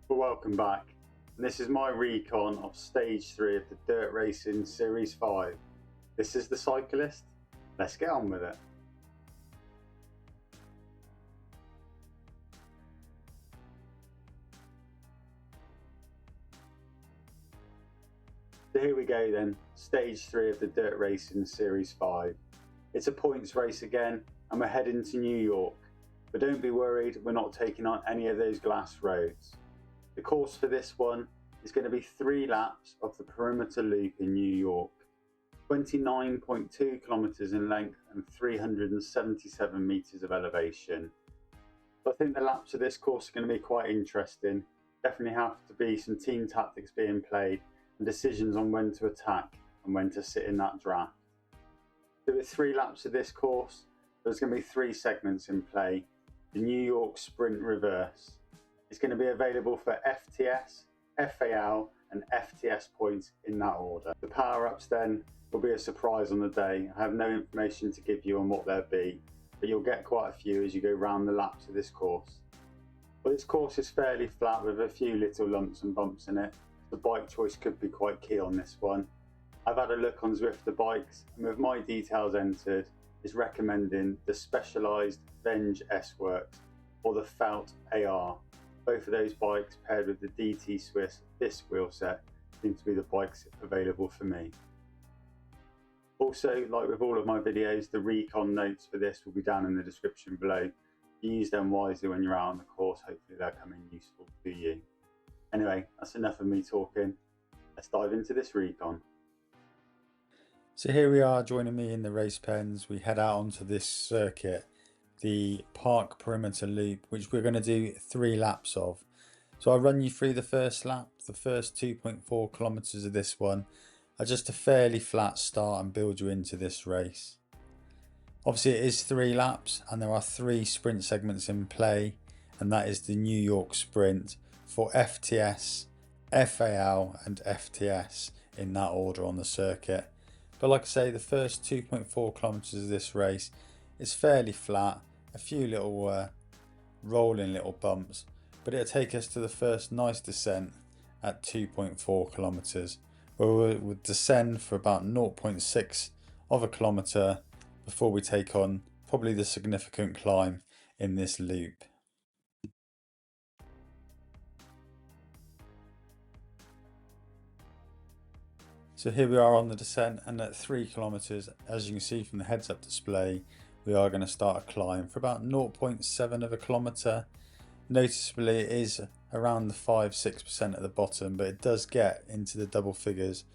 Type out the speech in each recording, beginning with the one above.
Well, welcome back. And this is my recon of stage 3 of the Dirt Racing Series 5. This is the Syco-list. Let's get on with it. So here we go then, stage 3 of the Dirt Racing Series 5. It's a points race again and we're heading to New York. But don't be worried, we're not taking on any of those glass roads. The course for this one is going to be 3 laps of the perimeter loop in New York, 29.2 kilometers in length and 377 meters of elevation. So I think the laps of this course are going to be quite interesting. Definitely have to be some team tactics being played and decisions on when to attack and when to sit in that draft. So with 3 laps of this course, there's going to be 3 segments in play. The New York Sprint Reverse. It's going to be available for FTS, FAL and FTS points in that order. The power-ups then will be a surprise on the day. I have no information to give you on what they'll be, but you'll get quite a few as you go round the laps of this course. But this course is fairly flat with a few little lumps and bumps in it. The bike choice could be quite key on this one. I've had a look on Zwift the bikes and with my details entered, is recommending the specialised Venge S-Works or the Felt AR. Both of those bikes paired with the DT Swiss disc wheel set seem to be the bikes available for me. Also, like with all of my videos, the Recon Notes for this will be down in the description below. Use them wisely when you're out on the course, hopefully they'll come in useful to you. Anyway, that's enough of me talking. Let's dive into this recon. So here we are joining me in the race pens. We head out onto this circuit, the park perimeter loop, which we're going to do 3 laps of. So I'll run you through the first lap. The first 2.4 kilometers of this one are just a fairly flat start and build you into this race. Obviously it is 3 laps and there are 3 sprint segments in play, and that is the New York Sprint for FTS, FAL and FTS in that order on the circuit. But like I say, the first 2.4 kilometers of this race is fairly flat, a few little rolling little bumps, but it'll take us to the first nice descent at 2.4 kilometers, where we'll descend for about 0.6 of a kilometer before we take on probably the significant climb in this loop. So here we are on the descent, and at 3 kilometers, as you can see from the heads up display, we are going to start a climb for about 0.7 of a kilometer. Noticeably it is around the 5-6% at the bottom, but it does get into the double figures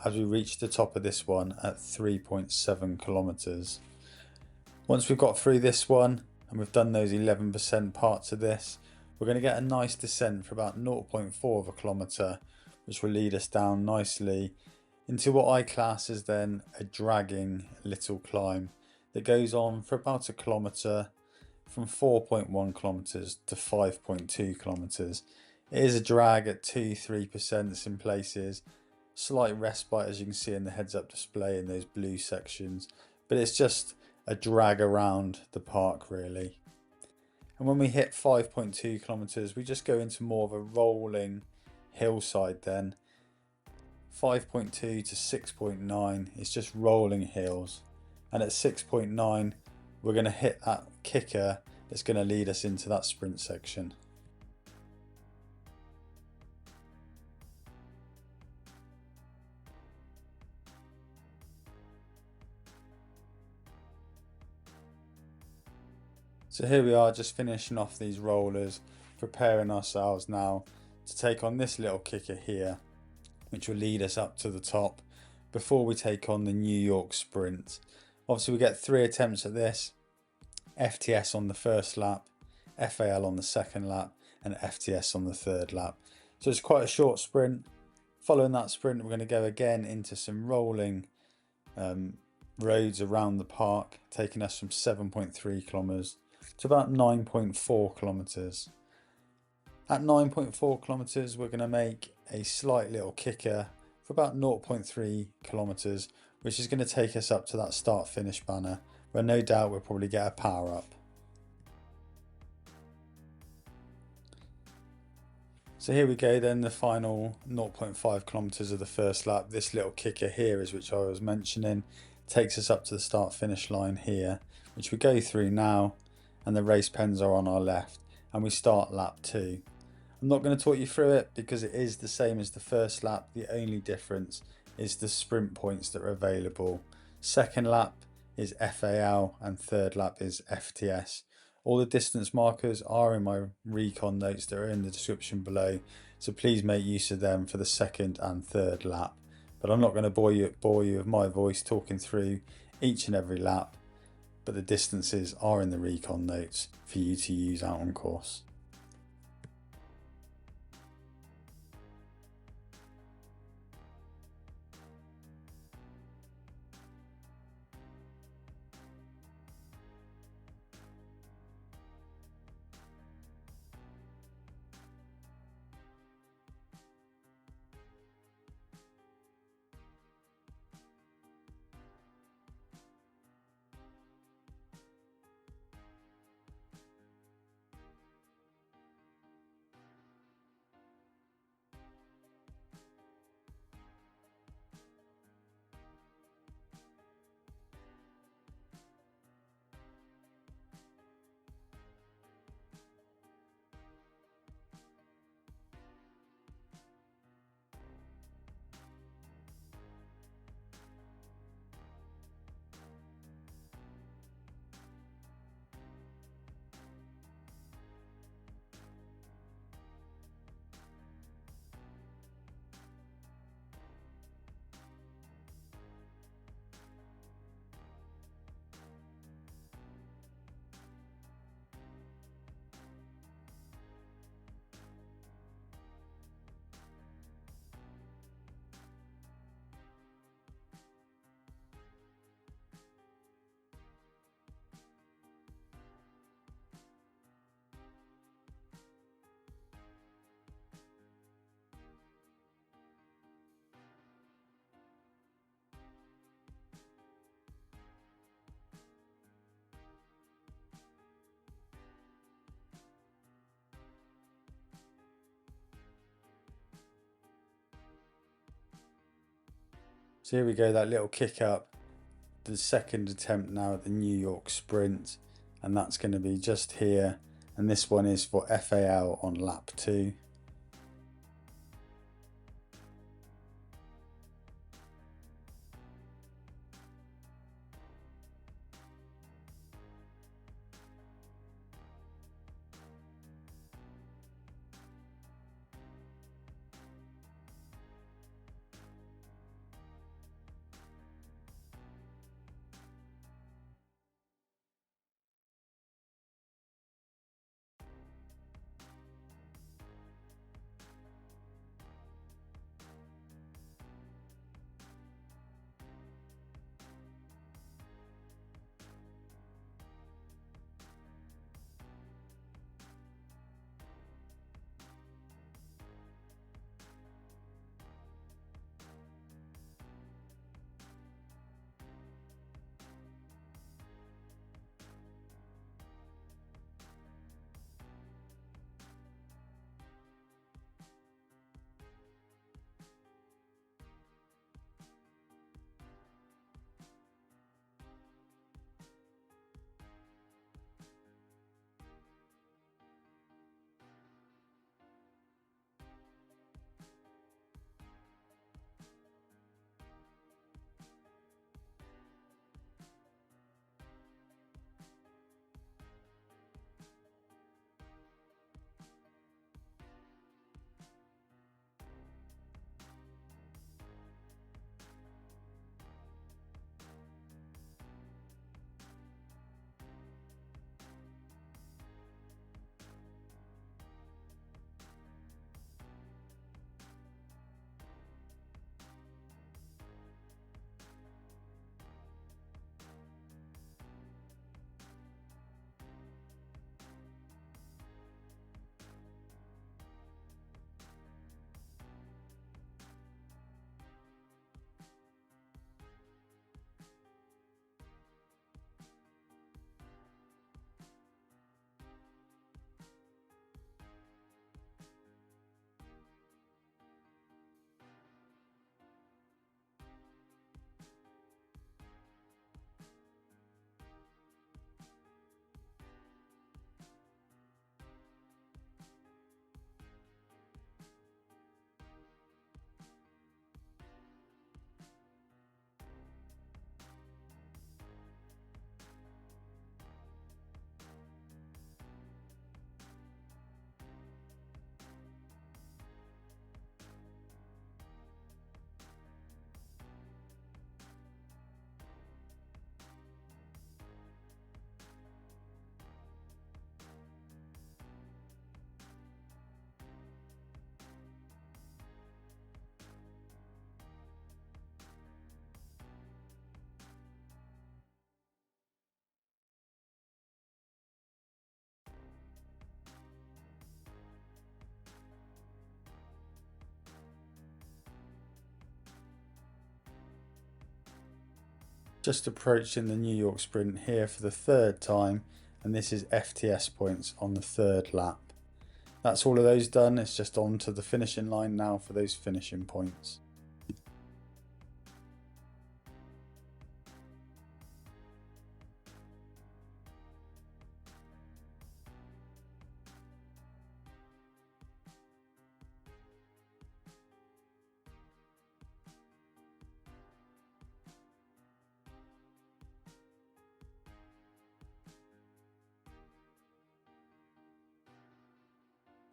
as we reach the top of this one at 3.7 kilometers. Once we've got through this one and we've done those 11% parts of this, we're going to get a nice descent for about 0.4 of a kilometer, which will lead us down nicely into what I class as then a dragging little climb that goes on for about a kilometre, from 4.1 kilometres to 5.2 kilometres. It is a drag at 2-3% in places, slight respite as you can see in the heads up display in those blue sections, but it's just a drag around the park really. And when we hit 5.2 kilometres, we just go into more of a rolling hillside then. 5.2 to 6.9 is just rolling hills, and at 6.9 we're going to hit that kicker that's going to lead us into that sprint section. So here we are, just finishing off these rollers, preparing ourselves now to take on this little kicker here, which will lead us up to the top before we take on the New York Sprint. Obviously we get 3 attempts at this, FTS on the first lap, FAL on the second lap and FTS on the third lap. So it's quite a short sprint. Following that sprint we're going to go again into some rolling roads around the park, taking us from 7.3 kilometers to about 9.4 kilometers. At 9.4 kilometers we're going to make a slight little kicker for about 0.3 kilometers, which is going to take us up to that start finish banner, where no doubt we'll probably get a power up. So here we go then, the final 0.5 kilometers of the first lap. This little kicker here is which I was mentioning, takes us up to the start finish line here, which we go through now, and the race pens are on our left, and we start lap 2. I'm not going to talk you through it because it is the same as the first lap. The only difference is the sprint points that are available. Second lap is FAL and third lap is FTS. All the distance markers are in my Recon notes that are in the description below, so please make use of them for the second and third lap. But I'm not going to bore you with my voice talking through each and every lap, but the distances are in the Recon notes for you to use out on course. So here we go, that little kick up, the second attempt now at the New York Sprint, and that's going to be just here, and this one is for FAL on lap 2. Just approaching the New York Sprint here for the third time, and this is FTS points on the third lap. That's all of those done. It's just on to the finishing line now for those finishing points.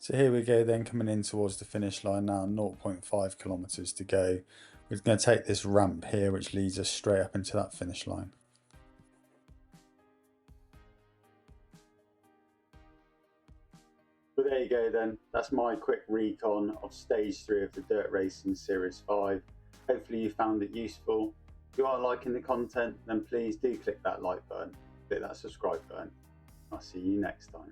So here we go then, coming in towards the finish line now, 0.5 kilometers to go. We're going to take this ramp here which leads us straight up into that finish line. But there you go then, that's my quick recon of stage 3 of the Dirt Racing Series 5. Hopefully you found it useful. If you are liking the content, then please do click that like button, click that subscribe button. I'll see you next time.